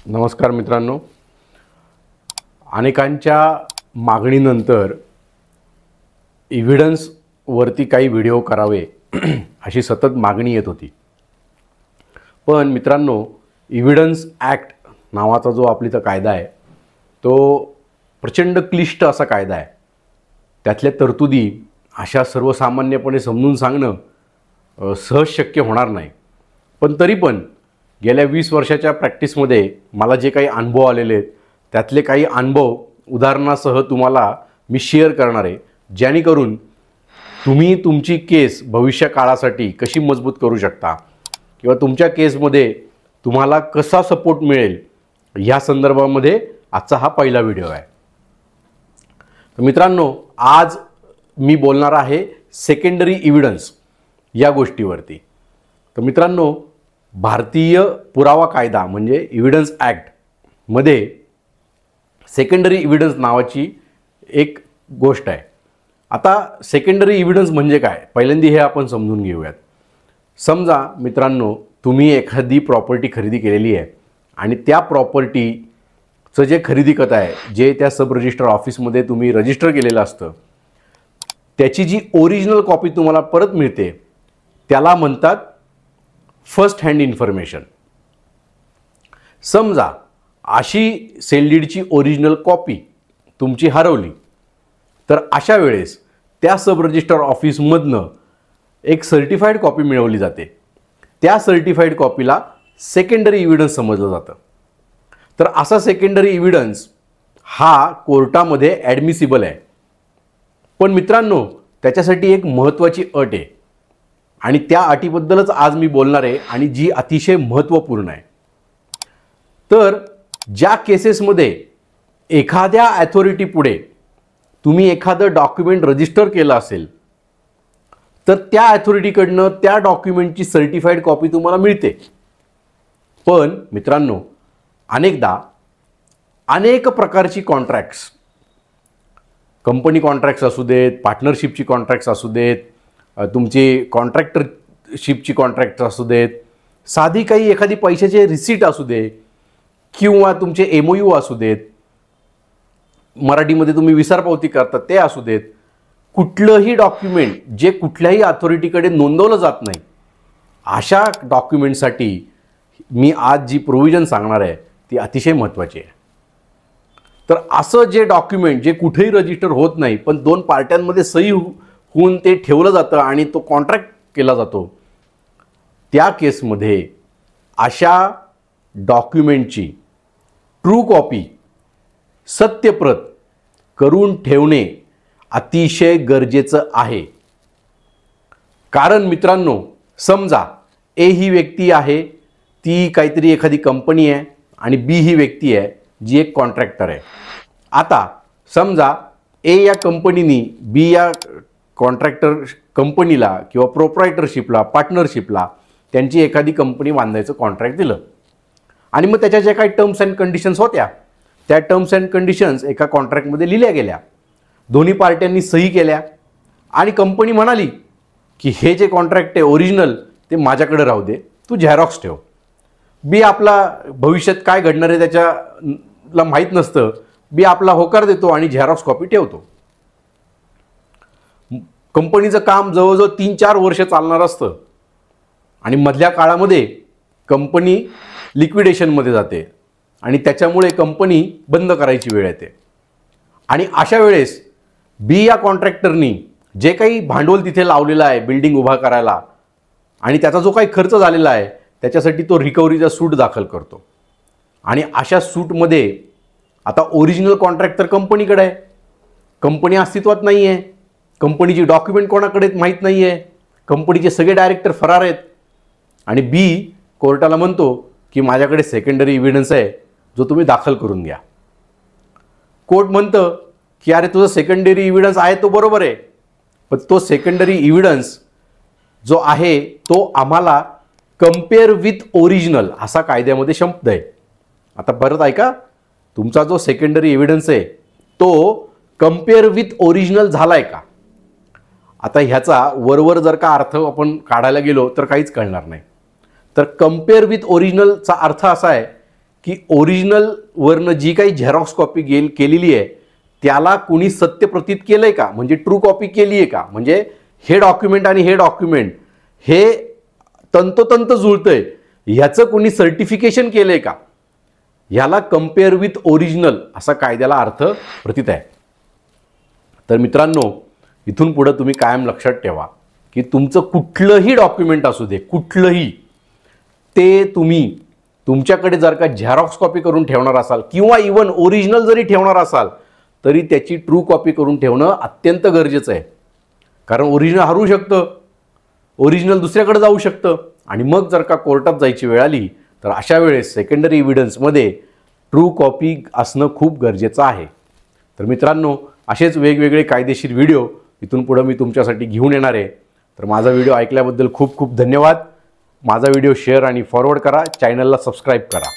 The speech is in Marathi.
नमस्कार मित्रांनो, अनेकांच्या मागणीनंतर एव्हिडन्सवरती काही व्हिडिओ करावे अशी सतत मागणी येत होती. पण मित्रांनो, एव्हिडन्स ॲक्ट नावाचा जो आपला कायदा आहे तो प्रचंड क्लिष्ट असा कायदा आहे. त्यातल्या तरतुदी अशा सर्वसामान्यपणे समजून सांगणं सहज शक्य होणार नाही. पण तरी पण गेल्या 20 वर्षाच्या प्रॅक्टिसमध्ये मला जे काही अनुभव आलेले आहेत त्यातले काही अनुभव उदाहरणासह तुम्हाला मी शेअर करणार आहे, जेणेकरून तुम्ही तुमची केस भविष्य काळासाठी कशी मजबूत करू शकता किंवा तुमच्या केसमध्ये तुम्हाला कसा सपोर्ट मिळेल या संदर्भामध्ये आजचा हा पहिला व्हिडिओ आहे. तर मित्रांनो, आज मी बोलणार आहे सेकंडरी एव्हिडन्स या गोष्टीवरती. तर मित्रांनो, भारतीय पुरावा कायदा म्हणजे एव्हिडन्स ॲक्टमध्ये सेकंडरी एव्हिडन्स नावाची एक गोष्ट आहे. आता सेकंडरी एव्हिडन्स म्हणजे काय, पहिल्यांदा हे आपण समजून घेऊयात. समजा मित्रांनो, तुम्ही एखादी प्रॉपर्टी खरेदी केलेली आहे आणि त्या प्रॉपर्टीचं जे खरेदी खत आहे, जे त्या सब रजिस्टर ऑफिसमध्ये तुम्ही रजिस्टर केलेलं असतं, त्याची जी ओरिजिनल कॉपी तुम्हाला परत मिळते त्याला म्हणतात फर्स्ट हँड इन्फॉर्मेशन. समजा अशी सेल डीडची ओरिजिनल कॉपी तुमची हरवली तर अशा वेळेस त्या सब रजिस्टर ऑफिसमधनं एक सर्टिफाईड कॉपी मिळवली जाते. त्या सर्टिफाईड कॉपीला सेकंडरी एव्हिडन्स समजलं जातं. तर असा सेकंडरी एव्हिडन्स हा कोर्टामध्ये ॲडमिसिबल आहे. पण मित्रांनो, त्याच्यासाठी एक महत्त्वाची अट आहे आणि त्या अटीबद्दलच आज मी बोलणार आहे आणि जी अतिशय महत्त्वपूर्ण आहे. तर ज्या केसेसमध्ये एखाद्या ॲथॉरिटी पुढे तुम्ही एखादं डॉक्युमेंट रजिस्टर केलं असेल तर त्या ॲथॉरिटीकडनं त्या डॉक्युमेंटची सर्टिफाईड कॉपी तुम्हाला मिळते. पण मित्रांनो, अनेकदा अनेक प्रकारची कॉन्ट्रॅक्ट्स, कंपनी कॉन्ट्रॅक्ट्स असू देत, पार्टनरशिपची कॉन्ट्रॅक्ट्स असू देत, तुमची कॉन्ट्रॅक्टरशिपची कॉन्ट्रॅक्ट असू देत, साधी काही एखादी पैशाचे रिसीट असू दे किंवा तुमचे MOU असू देत, मराठीमध्ये तुम्ही विसरपावती करतात ते असू देत, कुठलंही डॉक्युमेंट जे कुठल्याही अथॉरिटीकडे नोंदवलं जात नाही, अशा डॉक्युमेंटसाठी मी आज जी प्रोव्हिजन सांगणार आहे ती अतिशय महत्त्वाची आहे. तर असं जे डॉक्युमेंट जे कुठेही रजिस्टर होत नाही पण दोन पार्ट्यांमध्ये सही होऊन ते ठेवलं जातं आणि तो कॉन्ट्रॅक्ट केला जातो, त्या केसमध्ये अशा डॉक्युमेंटची ट्रू कॉपी, सत्यप्रत करून ठेवणे अतिशय गरजेचं आहे. कारण मित्रांनो, समजा ए ही व्यक्ती आहे, ती काहीतरी एखादी कंपनी आहे आणि बी ही व्यक्ती आहे जी एक कॉन्ट्रॅक्टर आहे. आता समजा ए या कंपनीनी बी या कॉन्ट्रॅक्टर कंपनीला किंवा प्रोप्रायटरशिपला, पार्टनरशिपला त्यांची एखादी कंपनी बांधायचं कॉन्ट्रॅक्ट दिलं आणि मग त्याच्या ज्या काही टर्म्स अँड कंडिशन्स होत्या त्या टर्म्स अँड कंडिशन्स एका कॉन्ट्रॅक्टमध्ये लिहिल्या गेल्या, दोन्ही पार्ट्यांनी सही केल्या आणि कंपनी म्हणाली की हे जे कॉन्ट्रॅक्ट आहे ओरिजिनल ते माझ्याकडे राहू दे, तू झेरॉक्स ठेव. बी आपला भविष्यात काय घडणार आहे त्याच्याला माहीत नसतं, बी आपला होकार देतो आणि झेरॉक्स कॉपी ठेवतो. कंपनीचं काम जवळजवळ 3-4 वर्ष चालणार असतं आणि मधल्या काळामध्ये कंपनी लिक्विडेशनमध्ये जाते आणि त्याच्यामुळे कंपनी बंद करायची वेळ येते. आणि अशा वेळेस बी या कॉन्ट्रॅक्टरनी जे काही भांडवल तिथे लावलेलं आहे बिल्डिंग उभा करायला आणि त्याचा जो काही खर्च झालेला आहे त्याच्यासाठी तो रिकव्हरीचा सूट दाखल करतो. आणि अशा सूटमध्ये आता ओरिजिनल कॉन्ट्रॅक्ट तर कंपनीकडे आहे, कंपनी अस्तित्वात नाही आहे, कंपनीची डॉक्युमेंट कोणाकडे माहीत नाही आहे, कंपनीचे सगळे डायरेक्टर फरार आहेत आणि बी कोर्टाला म्हणतो की माझ्याकडे सेकंडरी एव्हिडन्स आहे जो तुम्ही दाखल करून घ्या. कोर्ट म्हणतं की अरे तुझं सेकंडरी एव्हिडन्स आहे तो बरोबर आहे, पण तो सेकंडरी एव्हिडन्स जो आहे तो आम्हाला कम्पेअर विथ ओरिजिनल असा कायद्यामध्ये शब्द आहे. आता परत ऐका, तुमचा जो सेकंडरी एव्हिडन्स आहे तो कम्पेअर विथ ओरिजिनल झाला आहे का. आता ह्याचा वरवर जर का अर्थ आपण काढायला गेलो तर काहीच कळणार नाही. तर कम्पेअर विथ ओरिजिनलचा अर्थ असा आहे की ओरिजिनलवरनं जी काही झेरॉक्स कॉपी केलेली आहे त्याला कुणी सत्यप्रतीत केलं आहे का, म्हणजे ट्रू कॉपी केली आहे का, म्हणजे हे डॉक्युमेंट आणि हे डॉक्युमेंट हे तंतोतंत जुळतंय ह्याचं कुणी सर्टिफिकेशन केलं आहे का, ह्याला कम्पेअर विथ ओरिजिनल असा कायद्याला अर्थ प्रतीत आहे. तर मित्रांनो, इथून पुढे तुम्ही कायम लक्षात ठेवा की तुमचं कुठलंही डॉक्युमेंट असू दे, कुठलंही, ते तुम्ही तुमच्याकडे जर का झेरॉक्स कॉपी करून ठेवणार असाल किंवा इवन ओरिजिनल जरी ठेवणार असाल तरी त्याची ट्रू कॉपी करून ठेवणं अत्यंत गरजेचं आहे. कारण ओरिजिनल हरवू शकतं, ओरिजिनल दुसऱ्याकडे जाऊ शकतं आणि मग जर का कोर्टात जायची वेळ आली तर अशा वेळेस सेकंडरी एव्हिडन्समध्ये ट्रू कॉपी असणं खूप गरजेचं आहे. तर मित्रांनो, असेच वेगवेगळे कायदेशीर व्हिडिओ इथून पुढे मी तुमच्यासाठी घेऊन येणार आहे. तर माझा व्हिडिओ ऐकल्याबद्दल खूप खूप धन्यवाद. माझा व्हिडिओ शेअर आणि फॉरवर्ड करा, चॅनलला सबस्क्राईब करा.